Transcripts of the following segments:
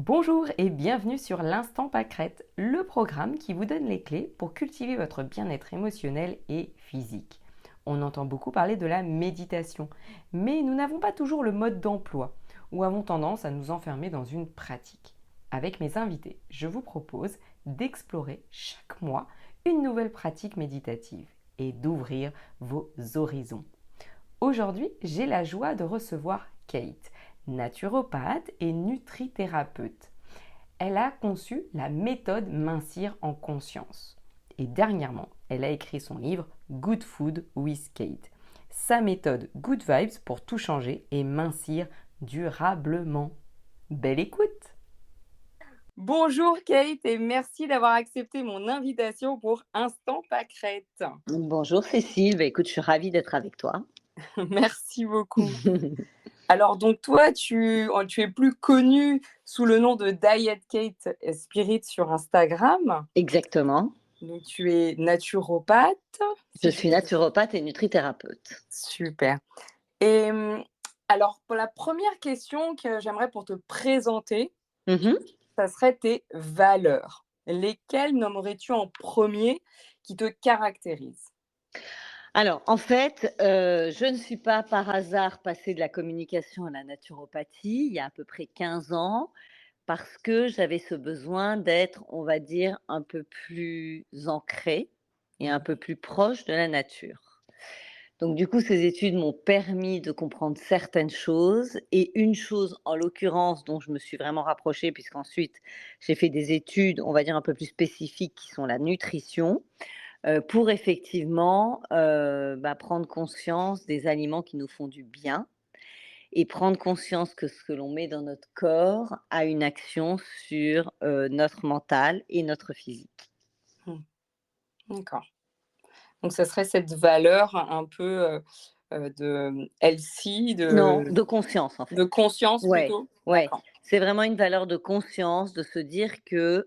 Bonjour et bienvenue sur l'Instant Pâquerette, le programme qui vous donne les clés pour cultiver votre bien-être émotionnel et physique. On entend beaucoup parler de la méditation, mais nous n'avons pas toujours le mode d'emploi ou avons tendance à nous enfermer dans une pratique. Avec mes invités, je vous propose d'explorer chaque mois une nouvelle pratique méditative et d'ouvrir vos horizons. Aujourd'hui, j'ai la joie de recevoir Kate, naturopathe et nutrithérapeute. Elle a conçu la méthode Mincir en conscience. Et dernièrement, elle a écrit son livre Good Food with Kate. Sa méthode Good Vibes pour tout changer et mincir durablement. Belle écoute! Bonjour Kate et merci d'avoir accepté mon invitation pour Instant Pâquerette. Bonjour Cécile, écoute, je suis ravie d'être avec toi. Merci beaucoup. Alors donc toi, tu es plus connue sous le nom de Diet Kate Spirit sur Instagram. Exactement. Donc tu es naturopathe, Je si je suis puis dire. naturopathe et nutrithérapeute. Super. Et alors pour la première question que j'aimerais pour te présenter, Mhm. ça serait tes valeurs. Lesquelles nommerais-tu en premier qui te caractérisent? Alors, en fait, je ne suis pas par hasard passée de la communication à la naturopathie il y a à peu près 15 ans, parce que j'avais ce besoin d'être, on va dire, un peu plus ancrée et un peu plus proche de la nature. Donc du coup, ces études m'ont permis de comprendre certaines choses et une chose en l'occurrence dont je me suis vraiment rapprochée puisqu'ensuite j'ai fait des études, on va dire un peu plus spécifiques qui sont la nutrition, pour effectivement, prendre conscience des aliments qui nous font du bien et prendre conscience que ce que l'on met dans notre corps a une action sur, notre mental et notre physique. Mmh, d'accord. Donc ça serait cette valeur un peu, de healthy, Non, de de conscience en de fait. conscience Ouais, plutôt? ouais, D'accord. c'est vraiment une valeur de conscience, de se dire que,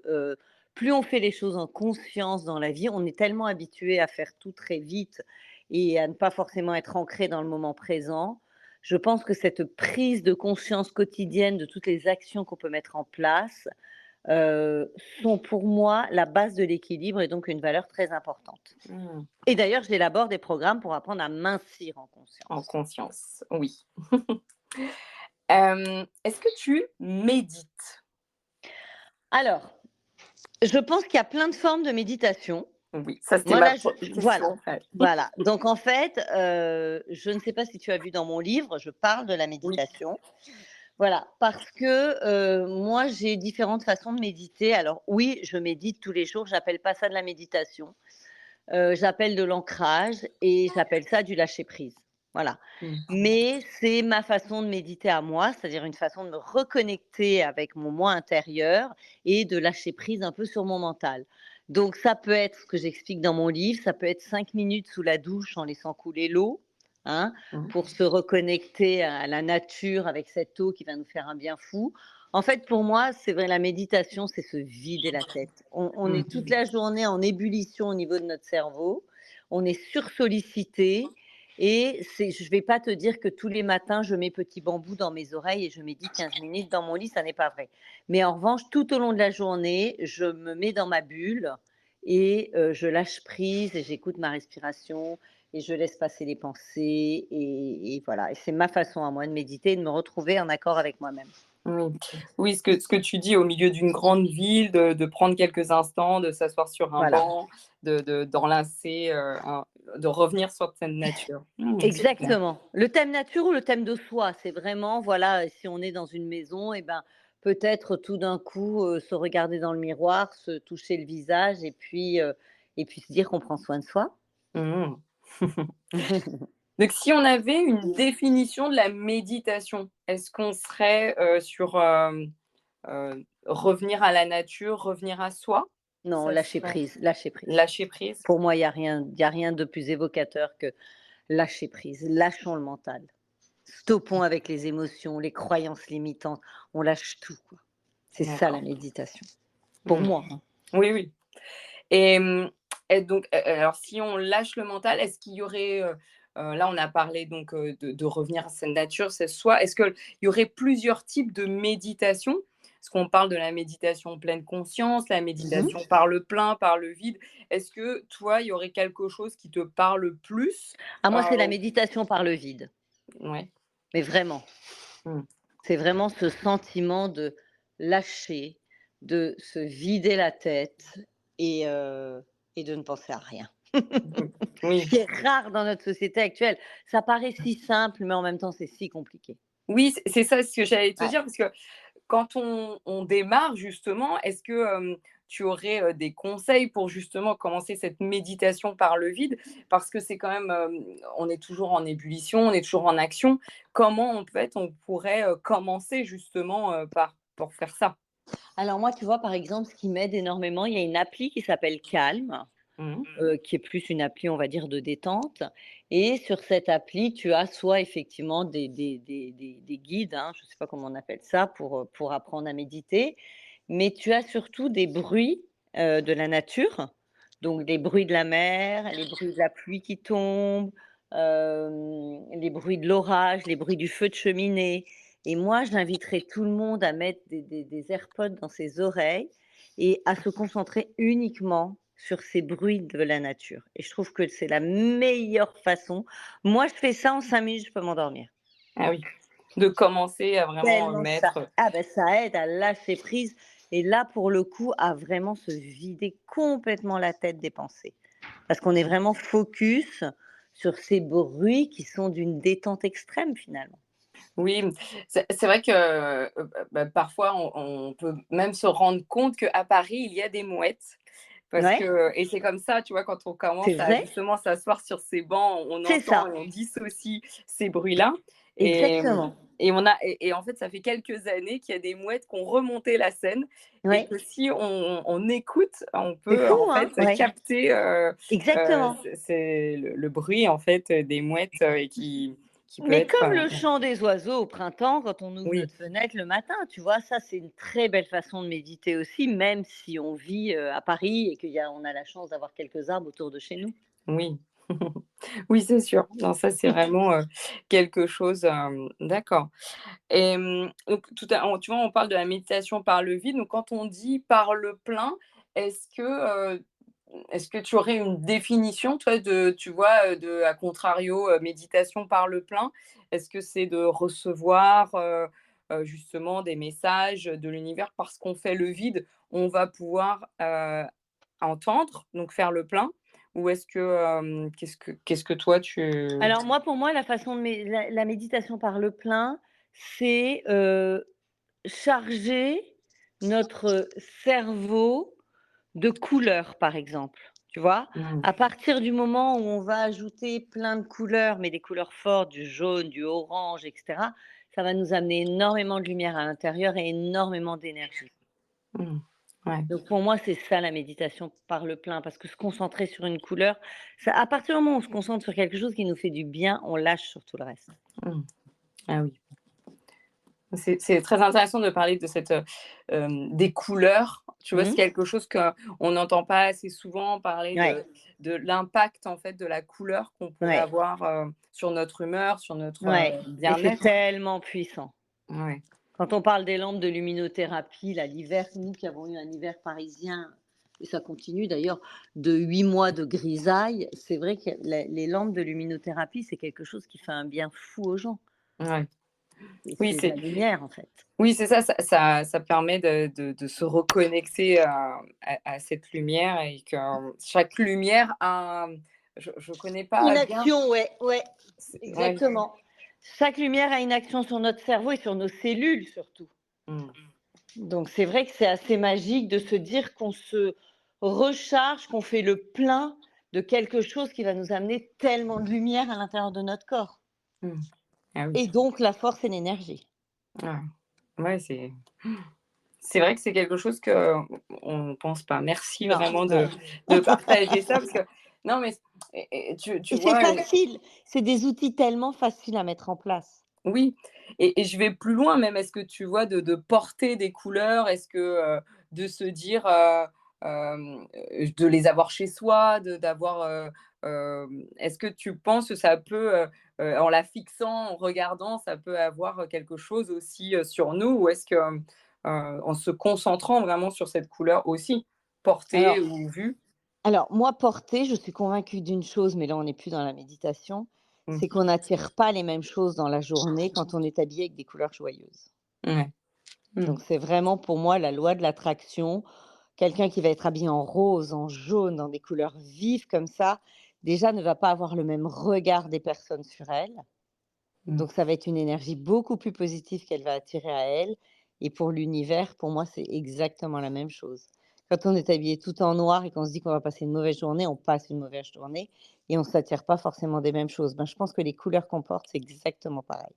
plus on fait les choses en conscience dans la vie, on est tellement habitué à faire tout très vite et à ne pas forcément être ancré dans le moment présent. Je pense que cette prise de conscience quotidienne de toutes les actions qu'on peut mettre en place, heu, sont pour moi la base de l'équilibre et donc une valeur très importante. Mmh. Et d'ailleurs, j'élabore des programmes pour apprendre à mincir en En conscience. conscience, oui. Est-ce que tu médites? Alors, je pense qu'il y a plein de formes de méditation. Oui, ça c'était Moi ma là, pro voilà, question. Ouais. voilà. Donc en fait, je ne sais pas si tu as vu dans mon livre, je parle de la Oui. méditation. Voilà, parce que, moi j'ai différentes façons de méditer. Alors oui, je médite tous les jours, j'appelle pas ça de la méditation, j'appelle de l'ancrage et j'appelle ça du lâcher prise. Voilà. Mmh. Mais c'est ma façon de méditer à moi, c'est-à-dire une façon de me reconnecter avec mon moi intérieur et de lâcher prise un peu sur mon mental. Donc ça peut être ce que j'explique dans mon livre, ça peut être 5 minutes sous la douche en laissant couler l'eau, hein, Mmh. pour se reconnecter à la nature avec cette eau qui va nous faire un bien fou. En fait, pour moi, c'est vrai, la méditation, c'est se vider la tête. On est toute Mmh. la journée en ébullition au niveau de notre cerveau, on est sursollicité et je ne vais pas te dire que tous les matins, je mets petit bambou dans mes oreilles et je médite 15 minutes dans mon lit, ça n'est pas vrai. Mais en revanche, tout au long de la journée, je me mets dans ma bulle et je lâche prise et j'écoute ma respiration et je laisse passer les pensées et voilà. Et c'est ma façon à moi de méditer et de me retrouver en accord avec moi-même. Oui. Oui, ce que tu dis au milieu d'une grande ville, de prendre quelques instants, de s'asseoir sur un Voilà. banc, d'enlacer, de revenir sur cette nature. Mmh, super. Exactement. Le thème nature ou le thème de soi, c'est vraiment, voilà, si on est dans une maison et ben, peut-être tout d'un coup, se regarder dans le miroir, se toucher le visage et puis se dire qu'on prend soin de soi. Mmh. Donc si on avait une définition de la méditation, est-ce qu'on serait, sur, revenir à la nature, revenir à soi? Non, Ça lâcher serait prise, lâcher prise. lâcher prise? Pour moi, il y a rien de plus évocateur que lâcher prise. Lâchons le mental. Stoppons avec les émotions, les croyances limitantes. On lâche tout, quoi. C'est ça la D'accord. méditation, pour Mmh. moi, hein. Oui, oui. Et et donc, alors si on lâche le mental, est-ce qu'il y aurait, là on a parlé donc, de revenir à cette nature, c'est soi. Est-ce qu'il y aurait plusieurs types de méditation? Parce qu'on parle de la méditation pleine conscience, la Mmh. méditation par le plein, par le vide. Est-ce que toi, il y aurait quelque chose qui te parle plus? Ah moi, c'est la Heu, méditation par le vide, ouais. mais vraiment. Mmh. C'est vraiment ce sentiment de lâcher, de se vider la tête et heu et de ne penser à rien. Mmh. Ce Oui. qui est rare dans notre société actuelle. Ça paraît si simple, mais en même temps, c'est si compliqué. Oui, c'est ça ce que j'allais te Ouais. dire parce que quand on démarre justement, est-ce que, tu aurais, des conseils pour justement commencer cette méditation par le vide? Parce que c'est quand même, on est toujours en ébullition, on est toujours en action. Comment en fait on pourrait, commencer justement, par pour faire ça? Alors moi, tu vois, par exemple, ce qui m'aide énormément, il y a une appli qui s'appelle Calm, Mmh. qui est plus une appli, on va dire, de détente et sur cette appli, tu as soit effectivement des guides, hein, je ne sais pas comment on appelle ça, pour apprendre à méditer, mais tu as surtout des bruits, de la nature, donc des bruits de la mer, les bruits de la pluie qui tombe, les bruits de l'orage, les bruits du feu de cheminée et moi, j'inviterais tout le monde à mettre des AirPods dans ses oreilles et à se concentrer uniquement sur ces bruits de la nature et je trouve que c'est la meilleure façon. Moi, je fais ça en 5 minutes, je peux m'endormir. Ah oui, de commencer à vraiment, Tellement ça mettre ah ben ça aide à lâcher prise et là, pour le coup, à vraiment se vider complètement la tête des pensées. Parce qu'on est vraiment focus sur ces bruits qui sont d'une détente extrême, finalement. oui, c'est vrai que, bah, parfois on peut même se rendre compte qu'à Paris, il y a des mouettes. Parce Ouais, que et c'est comme ça, tu vois, quand on c'est commence à vrai, justement s'asseoir sur ces bancs, on c'est entend ça, et on dissocie ces bruits-là et exactement. et on a et en fait, ça fait quelques années qu'il y a des mouettes qui ont remonté la Seine et Ouais, que si on écoute, on c'est peut fou, en hein? fait Ouais, capter, exactement. c'est le bruit en fait, des mouettes, et qui peut Mais être, comme le chant des oiseaux au printemps, quand on ouvre oui, notre fenêtre le matin, tu vois? Ça, c'est une très belle façon de méditer aussi, même si on vit, à Paris et on a la chance d'avoir quelques arbres autour de chez nous. oui. Oui, c'est sûr. Non, ça, c'est vraiment, quelque chose, d'accord. Donc tout à on tu vois, on parle de la méditation par le vide, donc quand on dit par le plein, est-ce que, est-ce que tu aurais une définition, toi, de tu vois, de à contrario, méditation par le plein? Est-ce que c'est de recevoir, justement des messages de l'univers? Parce qu'on fait le vide, on va pouvoir, entendre, donc faire le plein? Ou est-ce que, qu'est-ce que toi tu Alors moi, pour moi, la façon de la méditation par le plein, c'est, charger notre cerveau de couleurs, par exemple, tu vois? mmh, À partir du moment où on va ajouter plein de couleurs, mais des couleurs fortes, du jaune, du orange et cetera, ça va nous amener énormément de lumière à l'intérieur et énormément d'énergie. mmh, ouais, Donc pour moi, c'est ça la méditation par le plein, parce que se concentrer sur une couleur, ça à partir du moment où on se concentre sur quelque chose qui nous fait du bien, on lâche sur tout le reste. mmh, ah oui. C'est très intéressant de parler de cette, des couleurs. Tu vois, c'est Mmh. quelque chose qu'on n'entend pas assez souvent parler Ouais, de l'impact, en fait, de la couleur qu'on pourrait ouais, avoir, sur notre humeur, sur notre, ouais et c'est bien-être. tellement puissant. Ouais, Quand on parle des lampes de luminothérapie, là, l'hiver, nous qui avons eu un hiver parisien et ça continue d'ailleurs, de 8 mois de grisaille, c'est vrai que les lampes de luminothérapie, c'est quelque chose qui fait un bien fou aux gens ouais. et Oui, c'est de c'est la lumière, en fait. oui, c'est ça, ça permet de se reconnecter à cette lumière et que chaque lumière a, je connais Une pas bien, action, ouais, ouais, ouais. exactement. Chaque lumière a une action sur notre cerveau et sur nos cellules surtout. Mmh, Donc c'est vrai que c'est assez magique de se dire qu'on se recharge, qu'on fait le plein de quelque chose qui va nous amener tellement de lumière à l'intérieur de notre corps mmh. Ah oui. et donc la force et l'énergie. Ah. Ouais, c'est vrai que c'est quelque chose qu'on pense pas. Merci Non, vraiment ouais. de partager ça parce que non, mais et tu Et c'est vois, facile, c'est des outils tellement faciles à mettre en place. oui et je vais plus loin même. Est-ce que tu vois de porter des couleurs? Est-ce que, de se dire, de les avoir chez soi, de d'avoir, est-ce que tu penses que ça peut, en la fixant, en regardant, ça peut avoir quelque chose aussi, sur nous? Ou est-ce que, en se concentrant vraiment sur cette couleur aussi, portée Alors ou vue? moi portée, je suis convaincue d'une chose, mais là on n'est plus dans la méditation, Mmh. c'est qu'on n'attire pas les mêmes choses dans la journée quand on est habillé avec des couleurs joyeuses. Ouais. Mmh. Donc c'est vraiment pour moi la loi de l'attraction. Quelqu'un qui va être habillé en rose, en jaune, dans des couleurs vives comme ça, déjà ne va pas avoir le même regard des personnes sur elle. Mmh. Donc ça va être une énergie beaucoup plus positive qu'elle va attirer à elle. Et pour l'univers, pour moi, c'est exactement la même chose. Quand on est habillé tout en noir et qu'on se dit qu'on va passer une mauvaise journée, on passe une mauvaise journée et on ne s'attire pas forcément des mêmes choses. Ben, je pense que les couleurs qu'on porte, c'est exactement pareil.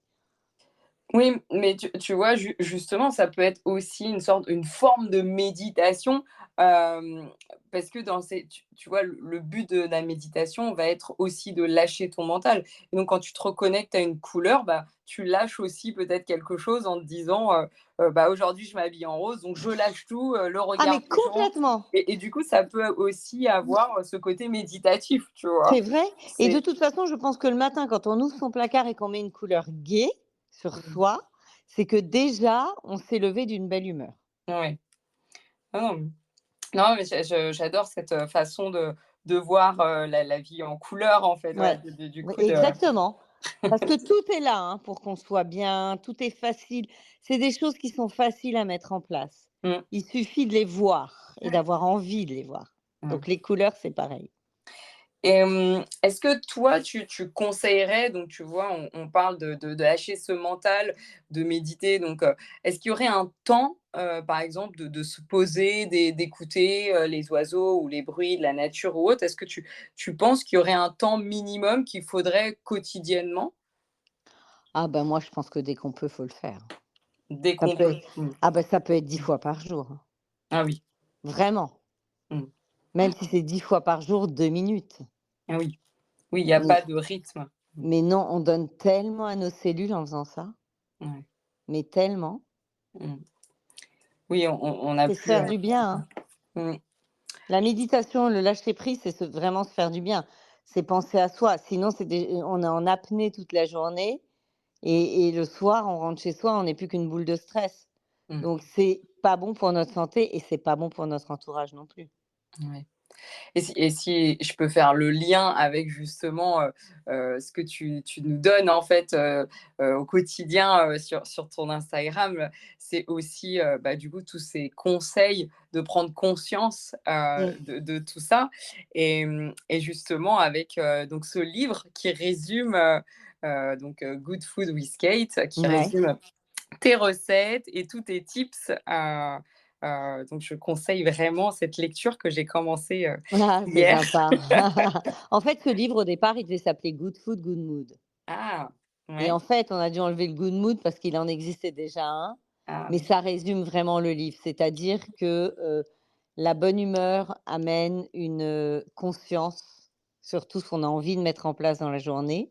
Oui, mais tu vois, justement, ça peut être aussi une forme de méditation, hem, parce que dans ces tu vois, le but de la méditation va être aussi de lâcher ton mental. Et donc quand tu te reconnectes à une couleur, bah, tu lâches aussi peut-être quelque chose en te disant, «Bah, aujourd'hui je m'habille en rose, donc je lâche tout, le Ah regard mais des gens». complètement! Et du coup, ça peut aussi avoir, ce côté méditatif, tu vois? C'est vrai et de C'est toute façon, je pense que le matin, quand on ouvre son placard et qu'on met une couleur gaie sur mmh, soi, c'est que déjà, on s'est levé d'une belle humeur. ouais. Ah non. Non, mais j'adore cette, façon de voir, la vie en couleur, en fait, ouais, Ouais, du oui, coup de exactement. Parce que tout est là, hein, pour qu'on soit bien, tout est facile. C'est des choses qui sont faciles à mettre en place. mmh, Il suffit de les voir et d'avoir envie de les voir. ouais. Donc les couleurs, c'est pareil. Et est-ce que toi, tu conseillerais, donc tu vois, on parle de lâcher ce mental, de méditer, donc est-ce qu'il y aurait un temps, par exemple, de se poser, d'écouter, les oiseaux ou les bruits de la nature ou autre? Est-ce que tu penses qu'il y aurait un temps minimum qu'il faudrait quotidiennement? Ah ben moi, je pense que dès qu'on peut, faut le faire. Dès Ça qu'on peut peut? être Mmh. ah ben ça peut être 10 Mmh. fois par jour, hein. Ah oui. Vraiment. Mmh. Même si c'est 10 fois par jour, 2 minutes. Ah oui. Oui, il y a Mais pas de rythme. Mmh. mais non, on donne tellement à nos cellules en faisant ça, Ouais. mais tellement. Mmh. Oui, on a C'est se plus, faire du bien, hein. mmh, La méditation, le lâcher prise, c'est vraiment se faire du bien. C'est penser à soi. Sinon, on est en apnée toute la journée et le soir, on rentre chez soi, on n'est plus qu'une boule de stress. mmh, Donc, c'est pas bon pour notre santé et c'est pas bon pour notre entourage non plus. ouais. Et si je peux faire le lien avec justement, ce que tu nous donnes en fait, au quotidien, sur ton Instagram, c'est aussi, bah, du coup tous ces conseils de prendre conscience, Mmh. de tout ça. Et justement avec, donc ce livre qui résume, donc, Good Food with Kate, qui Ouais. résume tes recettes et tous tes tips. Donc je conseille vraiment cette lecture que j'ai commencé, Ah, c'est hier. sympa. En fait, ce livre, au départ, il devait s'appeler Good Food, Good Mood Ah! et en Ouais. fait, on a dû enlever le Good Mood parce qu'il en existait déjà un, Ah mais oui. ça résume vraiment le livre. C'est-à-dire que, la bonne humeur amène une, conscience sur tout ce qu'on a envie de mettre en place dans la journée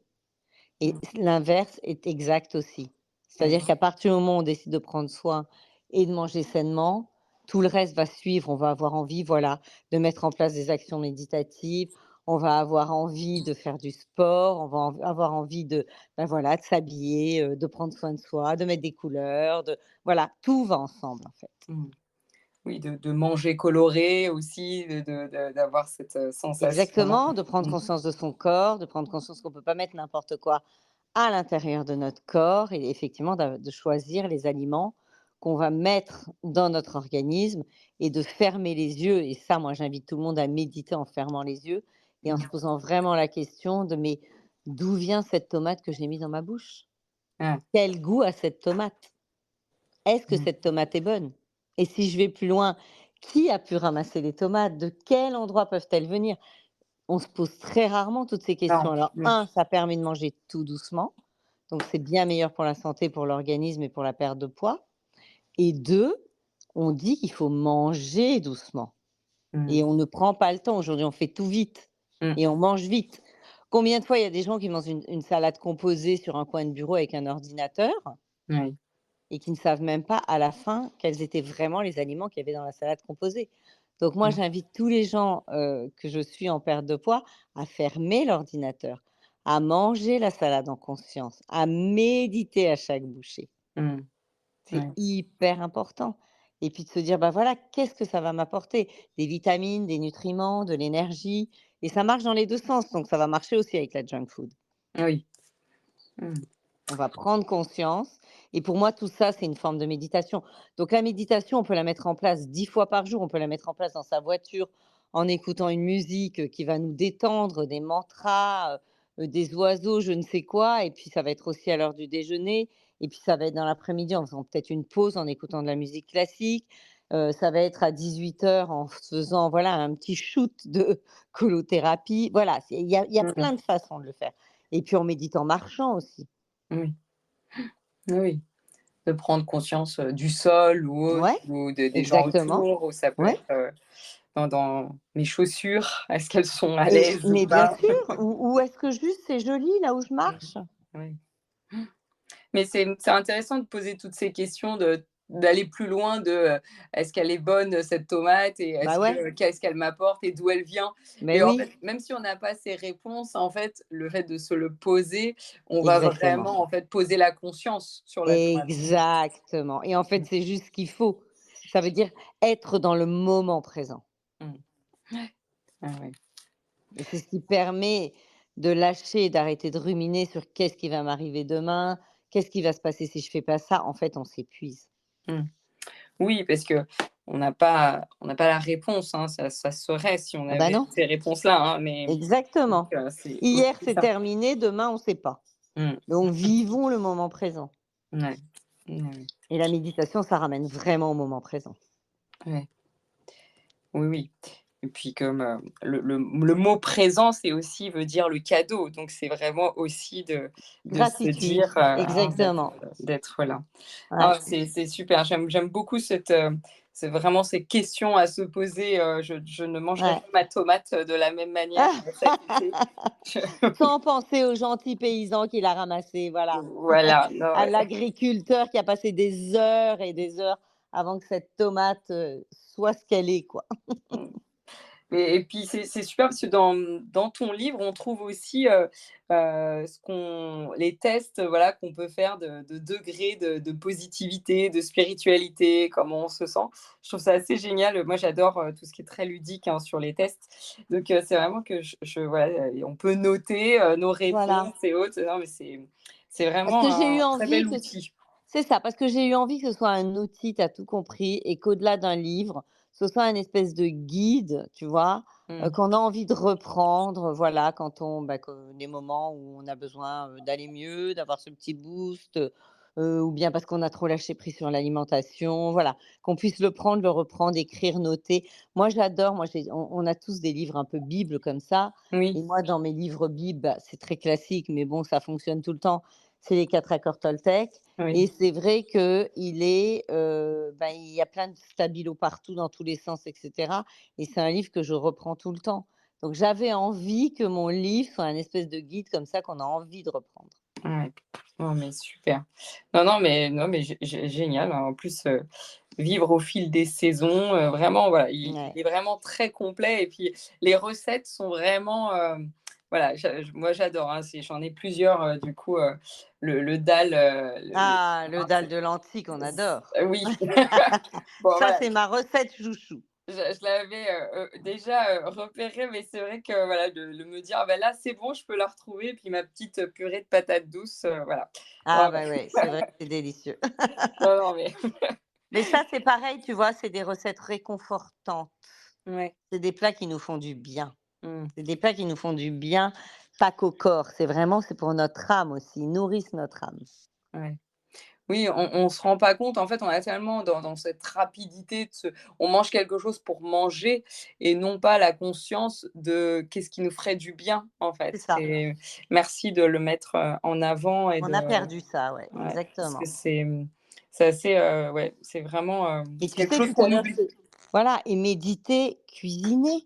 et Mmh. l'inverse est exact aussi. Ouais. C'est-à-dire qu'à partir du moment où on décide de prendre soin et de manger sainement, tout le reste va suivre. On va avoir envie, voilà, de mettre en place des actions méditatives, on va avoir envie de faire du sport, on va avoir envie de, ben voilà, de s'habiller, de prendre soin de soi, de mettre des couleurs, de voilà, tout va ensemble, en fait. Mmh. Oui, de manger coloré aussi, d'avoir cette, sensation-là. Exactement, de prendre Mmh. conscience de son corps, de prendre conscience qu'on ne peut pas mettre n'importe quoi à l'intérieur de notre corps et effectivement de choisir les aliments qu'on va mettre dans notre organisme et de fermer les yeux. Et ça, moi, j'invite tout le monde à méditer en fermant les yeux et en se Mmh. posant vraiment la question de mais d'où vient cette tomate que j'ai mise dans ma bouche? Ah. Quel goût a cette tomate? Est-ce que Mmh. cette tomate est bonne? Et si je vais plus loin, qui a pu ramasser les tomates? De quel endroit peuvent-elles venir? On se pose très rarement toutes ces questions. Non. Alors Mmh. 1, ça permet de manger tout doucement, donc c'est bien meilleur pour la santé, pour l'organisme et pour la perte de poids et 2, on dit qu'il faut manger doucement Mmh. et on ne prend pas le temps. Aujourd'hui, on fait tout vite Mmh. et on mange vite. Combien de fois il y a des gens qui mangent une salade composée sur un coin de bureau avec un ordinateur Oui. et qui ne savent même pas à la fin quels étaient vraiment les aliments qu'il y avait dans la salade composée. Donc moi, Mmh. j'invite tous les gens, que je suis en perte de poids à fermer l'ordinateur, à manger la salade en conscience, à méditer à chaque bouchée. Mmh. C'est Ouais. hyper important et puis de se dire: «Bah, voilà, qu'est-ce que ça va m'apporter?» Des vitamines, des nutriments, de l'énergie et ça marche dans les 2 sens, donc ça va marcher aussi avec la junk food. Oui. Mmh. On va prendre conscience et pour moi, tout ça, c'est une forme de méditation. Donc la méditation, on peut la mettre en place 10 fois par jour, on peut la mettre en place dans sa voiture en écoutant une musique, qui va nous détendre, des mantras, des oiseaux, je ne sais quoi et puis ça va être aussi à l'heure du déjeuner et puis ça va être dans l'après-midi en faisant peut-être une pause, en écoutant de la musique classique. Ça va être à 18 heures en faisant, voilà, un petit shoot de colothérapie. Voilà, il y a Mmh. plein de façons de le faire et puis on médite en marchant aussi. Oui. Oui. De prendre conscience, du sol ou autre, Ouais, ou de des gens exactement. autour, ou ça peut Ouais être, dans mes chaussures, est-ce qu'elles sont à et l'aise ou mais bien pas? sûr, ou est-ce que juste c'est joli là où je Mmh. marche? Oui. Mais c'est intéressant de poser toutes ces questions, d'aller plus loin de, est-ce qu'elle est bonne, cette tomate, et Bah ouais, qu'est-ce qu'elle m'apporte et d'où elle vient? mais Et en oui, fait, même si on n'a pas ces réponses, en fait, le fait de se le poser, on va exactement, vraiment, en fait, poser la conscience sur la tomate. exactement et en fait, c'est juste ce qu'il faut. Ça veut dire être dans le moment présent Mmh. Ah ouais. et c'est ce qui permet de lâcher, d'arrêter de ruminer sur: «Qu'est-ce qui va m'arriver demain? Qu'est-ce qui va se passer si je fais pas ça?» En fait, on s'épuise. Mmh. Oui, parce que on n'a pas la réponse, hein, ça se saurait si on Ah bah avait non, ces réponses-là, hein, mais donc exactement. c'est Hier, aussi c'est ça. terminé, demain, on sait pas. Mmh. Donc vivons le moment présent. Ouais. Ouais, Et la méditation, ça ramène vraiment au moment présent. ouais. Oui, oui. Et puis comme, le mot présent, c'est aussi veut dire le cadeau, donc c'est vraiment aussi de se Gratitude, dire, hein, exactement. d'être là. Ouais. Ah, c'est super, j'aime beaucoup c'est vraiment ces questions à se poser, je ne mangerai Ouais. pas ma tomate, de la même manière, cet été. Je Sans penser au gentil paysan qui l'a ramassé, voilà. voilà, non, À ouais. l'agriculteur qui a passé des heures et des heures avant que cette tomate, soit ce qu'elle est, quoi. Mmh. Et puis c'est super parce que dans ton livre, on trouve aussi, les tests, voilà, qu'on peut faire de degrés de positivité, de spiritualité, comment on se sent. Je trouve ça assez génial. Moi, j'adore, tout ce qui est très ludique, hein, sur les tests. Donc c'est vraiment que voilà, on peut noter, nos Voilà. réponses et autres. Non, mais c'est Parce que vraiment j'ai eu un très envie bel que outil. c'est ça, parce que j'ai eu envie que ce soit un outil, tu as tout compris et qu'au-delà d'un livre, ce soit un espèce de guide, tu vois? Mmh. Qu'on a envie de reprendre, voilà, quand que des moments où on a besoin, d'aller mieux, d'avoir ce petit boost, ou bien parce qu'on a trop lâché prise sur l'alimentation, voilà. Qu'on puisse le prendre, le reprendre, écrire, noter. Moi, j'adore, moi j'ai on a tous des livres un peu bible comme ça Oui, et moi dans mes livres bibles, bah, c'est très classique mais bon, ça fonctionne tout le temps, c'est les 4 accords Toltec oui. et c'est vrai qu'il est, il y a plein de stabilos partout dans tous les sens et cetera et c'est un livre que je reprends tout le temps. Donc j'avais envie que mon livre soit un espèce de guide comme ça qu'on a envie de reprendre. Ouais. Non, mais super. Non, mais génial, hein. En plus, vivre au fil des saisons, vraiment, voilà, il Ouais. est vraiment très complet, et puis les recettes sont vraiment, voilà, moi j'adore, hein, j'en ai plusieurs, du coup, le dalle, le Ah, le dalle de lentilles qu'on adore. oui. Bon, Ça, voilà. c'est ma recette chouchou. Je l'avais, déjà, repéré, mais c'est vrai que voilà, de me dire: «Ah bah, là, c'est bon, je peux la retrouver», et puis ma petite, purée de patates douces, voilà. Ah Ouais, bah, ouais, c'est vrai que c'est délicieux. non, non, mais Mais ça, c'est pareil, tu vois? C'est des recettes réconfortantes. ouais. C'est des plats qui nous font du bien. Mmh. C'est des plats qui nous font du bien, pas qu'au corps. C'est pour notre âme aussi, ils nourrissent notre âme. Ouais. Oui, on se rend pas compte, en fait, on a tellement dans cette rapidité on mange quelque chose pour manger, et non pas la conscience de qu'est-ce qui nous ferait du bien, en C'est fait, ça. et merci de le mettre, en avant, et On de a perdu ça, ouais, ouais, parce que exactement. c'est assez, ouais, c'est vraiment, Et c'est tu quelque sais, chose tout à qu'on l'heure, oublie. voilà et méditer, cuisiner.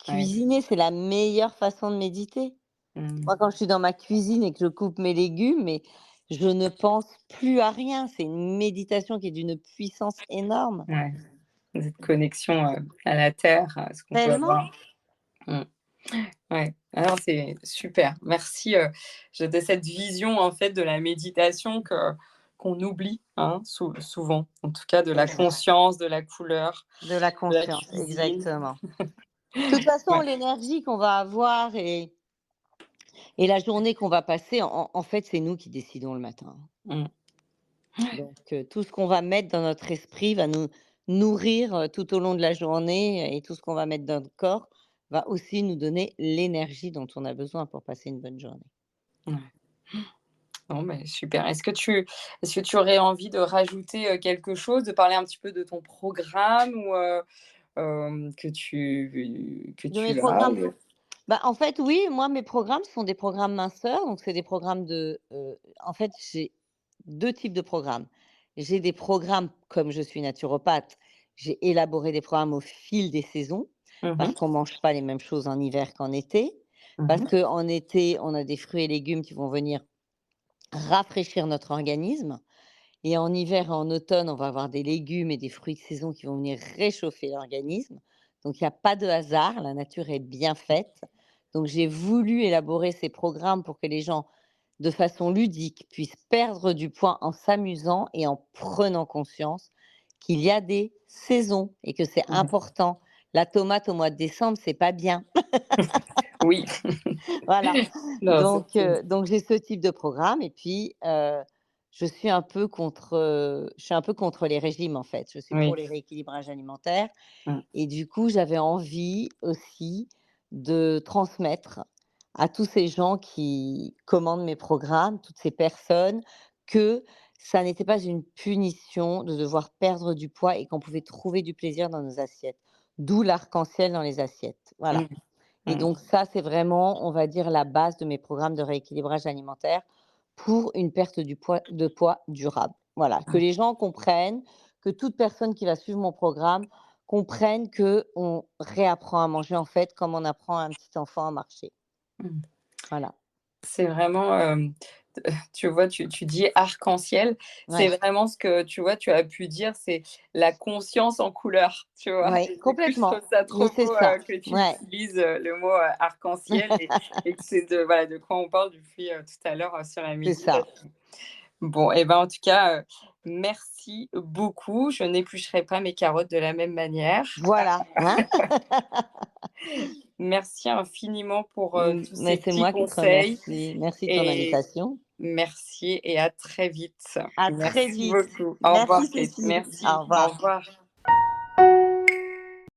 Ouais. Cuisiner, c'est la meilleure façon de méditer. Mmh. Moi, quand je suis dans ma cuisine et que je coupe mes légumes, mais je ne pense plus à rien. C'est une méditation qui est d'une puissance énorme. Ouais, cette connexion, à la terre, à ce qu'on peut Tellement. avoir. Mmh. Ouais, alors c'est super. Merci, de cette vision, en fait, de la méditation qu'on oublie, hein, souvent. En tout cas, de la Exact. conscience, de la couleur, De la de la conscience, cuisine. exactement. De toute façon, Ouais. l'énergie qu'on va avoir et la journée qu'on va passer, en fait, c'est nous qui décidons le matin. Mmh. Donc, tout ce qu'on va mettre dans notre esprit va nous nourrir, tout au long de la journée et tout ce qu'on va mettre dans notre corps va aussi nous donner l'énergie dont on a besoin pour passer une bonne journée. Ouais. Bon, mais super. Est-ce que tu aurais envie de rajouter, quelque chose, de parler un petit peu de ton programme ou, que De mes tu as programmes ou? Bah, en fait, oui, moi, mes programmes sont des programmes minceurs, donc c'est des programmes en fait, j'ai 2 types de programmes. J'ai des programmes, comme je suis naturopathe, j'ai élaboré des programmes au fil des saisons, Mmh parce mh. qu'on mange pas les mêmes choses en hiver qu'en été, parce Mmh. qu'en été, on a des fruits et légumes qui vont venir rafraîchir notre organisme et en hiver et en automne, on va avoir des légumes et des fruits de saison qui vont venir réchauffer l'organisme. Donc il y a pas de hasard, la nature est bien faite. Donc j'ai voulu élaborer ces programmes pour que les gens, de façon ludique, puissent perdre du poids en s'amusant et en prenant conscience qu'il y a des saisons et que c'est Mmh. important. La tomate au mois de décembre, c'est pas bien. Oui. Voilà. Non, Donc j'ai ce type de programme et puis, je suis un peu contre les régimes, en fait. Je suis pour oui. les rééquilibrages alimentaires Mmh. et du coup, j'avais envie aussi de transmettre à tous ces gens qui commandent mes programmes, toutes ces personnes, que ça n'était pas une punition de devoir perdre du poids et qu'on pouvait trouver du plaisir dans nos assiettes. D'où l'arc-en-ciel dans les assiettes. Voilà. Mmh. Et Mmh. donc ça, c'est vraiment, on va dire, la base de mes programmes de rééquilibrage alimentaire pour une perte de poids durable. Voilà, que les gens comprennent, que toute personne qui va suivre mon programme comprenne que on réapprend à manger, en fait, comme on apprend à un petit enfant à marcher. Mmh. Voilà. C'est vraiment, tu vois, tu dis arc-en-ciel, c'est Ouais, vraiment ce que, tu vois, tu as pu dire, c'est la conscience en couleur, tu vois? ouais, Et du coup, je trouve complètement. ça Mais trop c'est beau, ça. que tu Ouais. utilises, le mot, arc-en-ciel et que c'est de voilà, de quoi on parle depuis, tout à l'heure, sur la C'est ça. méditation. Bon et ben, en tout cas, merci beaucoup. Je n'éplucherai pas mes carottes de la même manière. Voilà, hein? Merci infiniment pour, tous Mais ces c'est petits moi qui te conseils remercie. Merci de ton et invitation. merci et à très vite. À très Merci vite. beaucoup. Au revoir Merci Kate. Cécile. Merci. Au Au revoir. revoir.